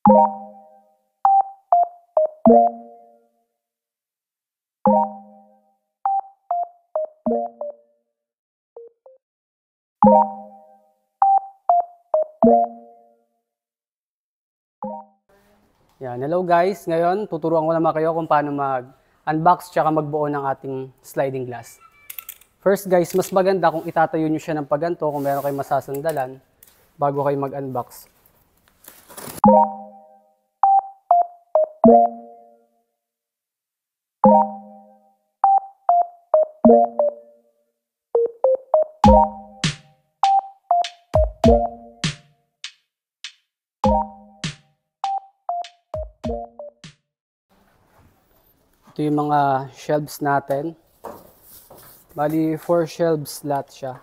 Yan, hello guys. Ngayon, tuturuan ko naman kayo kung paano mag-unbox tsaka magbuo ng ating sliding glass. First guys, mas maganda kung itatayo nyo siya ng paganto kung meron kayong masasandalan bago kayo mag-unbox. Ito yung mga shelves natin. Bali, 4 shelves lahat siya.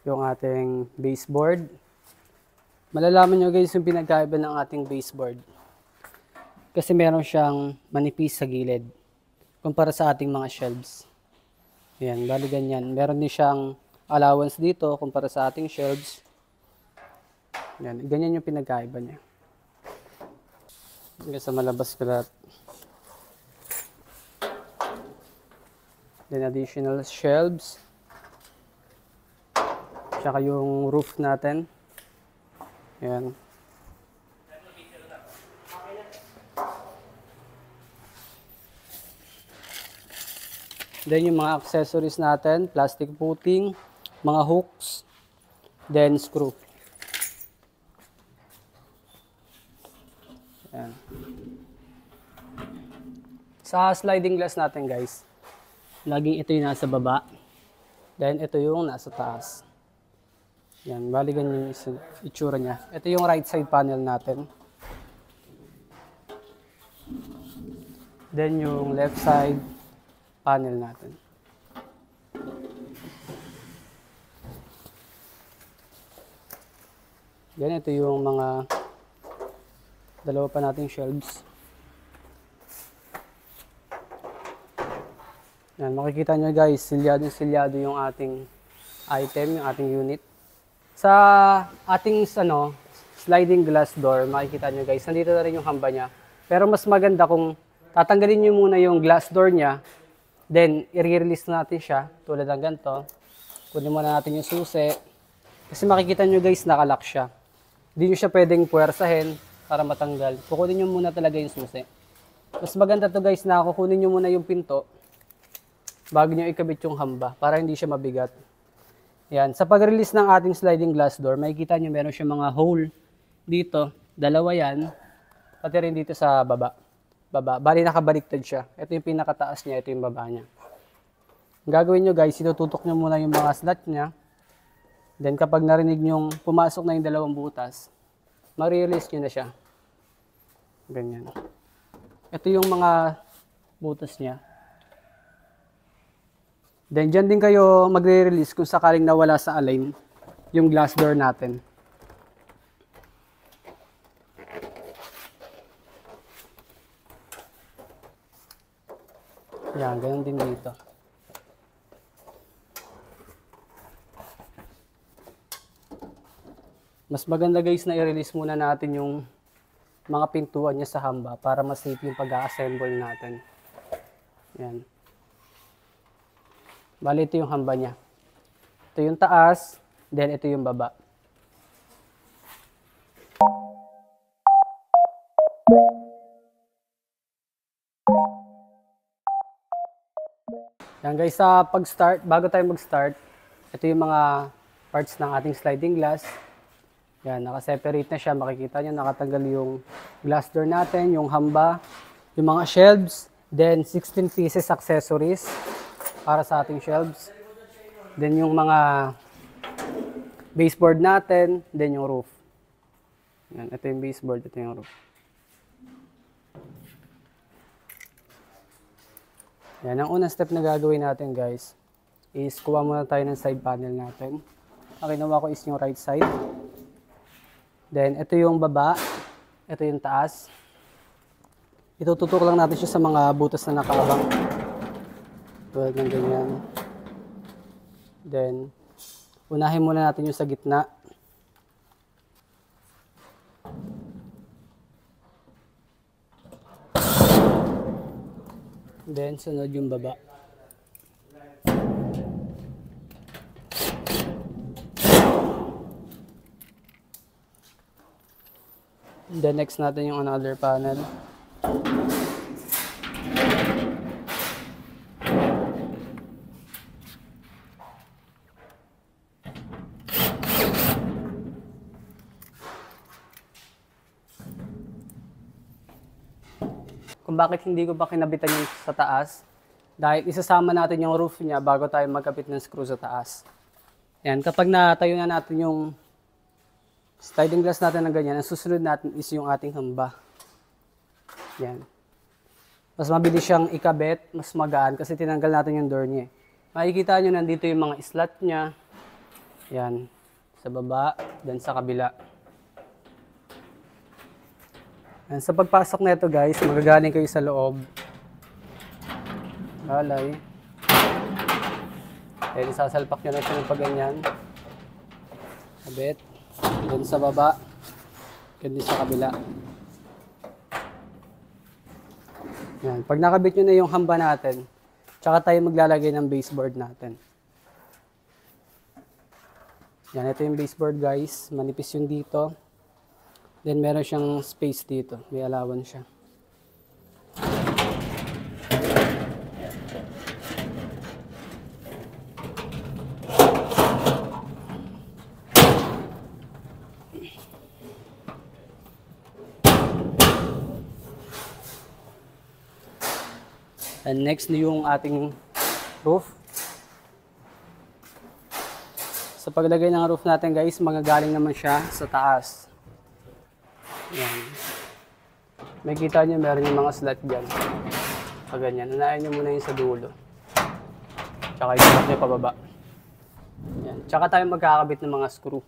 Yung ating baseboard. Malalaman nyo guys yung pinagkaiba ng ating baseboard. Kasi meron siyang manipis sa gilid. Kumpara sa ating mga shelves. Ayan, bali ganyan. Meron din siyang allowance dito kumpara sa ating shelves. Ayan, ganyan yung pinagkaiba niya. Hanggang sa malabas ko lahat. Then additional shelves. Tsaka yung roof natin. Ayan. Then yung mga accessories natin, plastic footing, mga hooks, then screw. Ayan. Sa sliding glass natin guys, laging ito yung nasa baba. Then ito yung nasa taas. Yan, bali ganyan yung itsura niya. Ito yung right side panel natin. Then yung left side panel natin. Then ito yung mga dalawa pa nating shelves. Yan, makikita nyo guys, silyado yung ating item, yung ating unit. Sa ating sliding glass door, makikita nyo guys, nandito na rin yung hamba niya. Pero mas maganda kung tatanggalin nyo muna yung glass door niya, then i-release natin siya, tulad ng ganito. Kunin muna natin yung susi. Kasi makikita nyo guys, nakalock siya. Hindi nyo siya pwedeng puwersahin para matanggal. Kukunin nyo muna talaga yung susi. Mas maganda to guys na kukunin nyo muna yung pinto bago nyo ikabit yung hamba para hindi siya mabigat. Yan. Sa pag-release ng ating sliding glass door, makikita nyo meron siya mga hole dito. Dalawa yan. Pati rin dito sa baba. Bali nakabaliktad siya. Ito yung pinakataas niya, ito yung baba niya. Ang gagawin nyo guys, itututok nyo muna yung mga slot niya. Then kapag narinig nyo pumasok na yung dalawang butas, ma-release nyo na siya. Ganyan. Ito yung mga butas niya. Then, dyan din kayo magre-release kung sakaling nawala sa align yung glass door natin. Yan, ganun din dito. Mas maganda guys na i-release muna natin yung mga pintuan niya sa hamba para mas safe yung pag-assemble natin. Yan. Bali, ito yung hamba niya. Ito yung taas, then ito yung baba. Yan guys, sa pag-start, bago tayo mag-start, ito yung mga parts ng ating sliding glass. Yan, naka-separate na siya. Makikita nyo, nakatanggal yung glass door natin, yung hamba, yung mga shelves, then 16 pieces accessories para sa ating shelves. Then yung mga baseboard natin, then yung roof. Yan, ito yung baseboard, ito yung roof. Yan, ang unang step na gagawin natin guys, is kuha muna tayo ng side panel natin. Ang ginawa ko is yung right side. Then ito yung baba, ito yung taas. Itututok lang natin siya sa mga butas na nakaabang. Tulad ng ganyan. Then, unahin muna natin yung sa gitna. Then, sunod yung baba. Then, next natin yung another panel. Kung bakit hindi ko pa kinabitan yung sa taas, dahil isasama natin yung roof niya bago tayo magkabit ng screw sa taas. Yan, kapag natayo na natin yung sliding glass natin ng ganyan, ang susunod natin is yung ating hamba. Yan. Mas mabilis siyang ikabit, mas magaan kasi tinanggal natin yung door niya. Makikita nyo nandito yung mga slot niya. Yan, sa baba, then sa kabila. And sa pagpasok na ito guys, magagaling kayo sa loob. Lalay. Then isasalpak nyo na siya ng pagganyan. Kabit. Then sa baba. Then sa kabila. Yan. Pag nakabit nyo na yung hamba natin, tsaka tayo maglalagay ng baseboard natin. Yan, ito yung baseboard guys. Manipis yung dito. Then meron siyang space dito. May allowance siya. And next yung ating roof. Sa paglagay ng roof natin guys, magagaling naman siya sa taas. Yan. May kita nyo, meron yung mga slot dyan. Pag ganyan, unahin nyo muna yung sa dulo. Tsaka yung nyo pababa. Yan. Tsaka tayo magkakabit ng mga screw.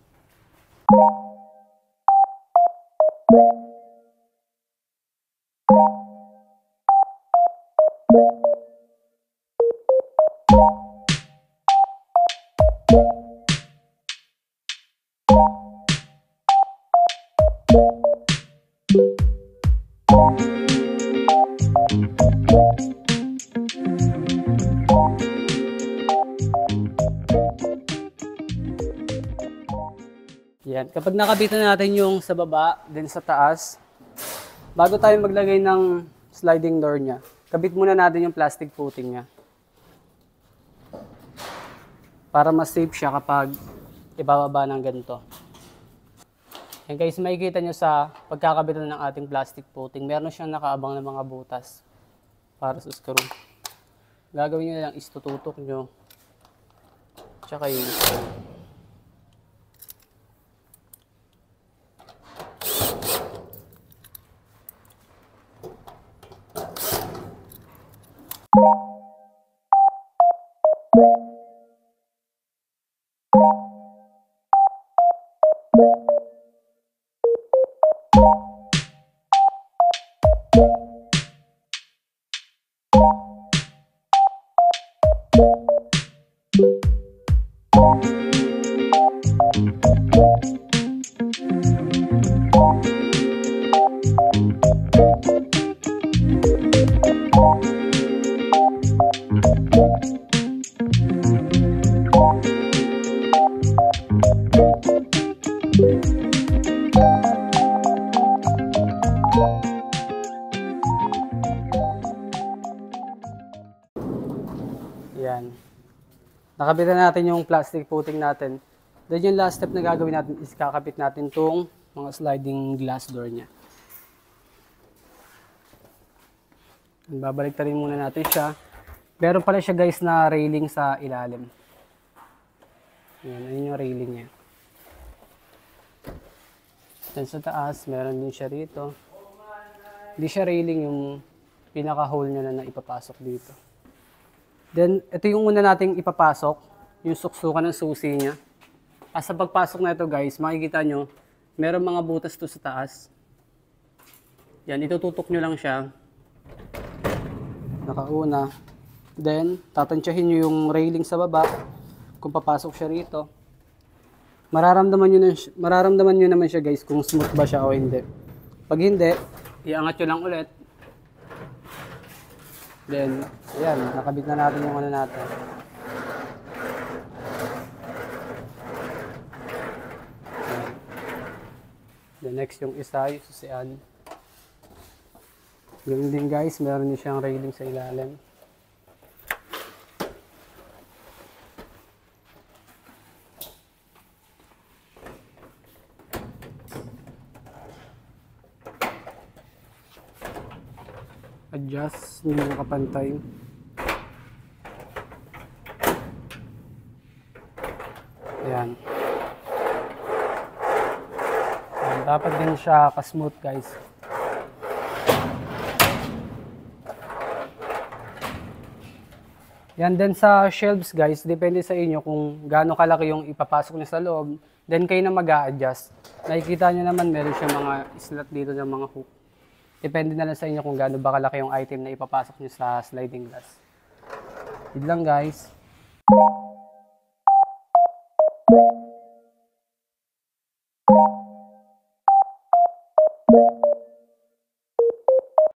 Yan. Kapag nakabit na natin yung sa baba, then sa taas, bago tayo maglagay ng sliding door niya, kabit muna natin yung plastic footing niya. Para mas safe siya kapag ibababa ng ganito. Yan guys, makikita nyo sa pagkakabitan ng ating plastic footing, meron siyang nakaabang na mga butas para sa screw. Gagawin nyo lang is tututok nyo, tsaka yung screw. Yan. Nakabitan natin yung plastic footing natin. Then yung last step na gagawin natin is kakapit natin tong mga sliding glass door niya. Babalik rin muna natin siya. Meron pala siya guys na railing sa ilalim. Yan, ayun yung railing niya. Then sa taas, meron din siya rito. Hindi siya railing, yung pinaka-hole niya na ipapasok dito. Then, ito yung una nating ipapasok, yung suksukan ng susi niya. At sa pagpasok na ito guys, makikita nyo, meron mga butas to sa taas. Yan, itututok nyo lang siya. Nakauna. Then, tatansyahin nyo yung railing sa baba. Kung papasok siya rito. Mararamdaman nyo naman siya guys kung smooth ba siya o hindi. Pag hindi, iangat nyo lang ulit. Then, ayan, nakabit na natin yung ano natin. Ayan. Then next yung isa, yung susian. Ganun din guys, meron din siyang railing sa ilalim. Adjust, hindi nakapantay. Ayan. Ayan. Dapat din siya ka-smooth guys. Yan din sa shelves guys, depende sa inyo kung gaano kalaki yung ipapasok niyo sa loob. Then kayo na mag-a-adjust. Nakikita nyo naman meron siya mga slot dito ng mga hook. Depende na lang sa inyo kung gaano ba kalaki yung item na ipapasok nyo sa sliding glass. Yun lang guys.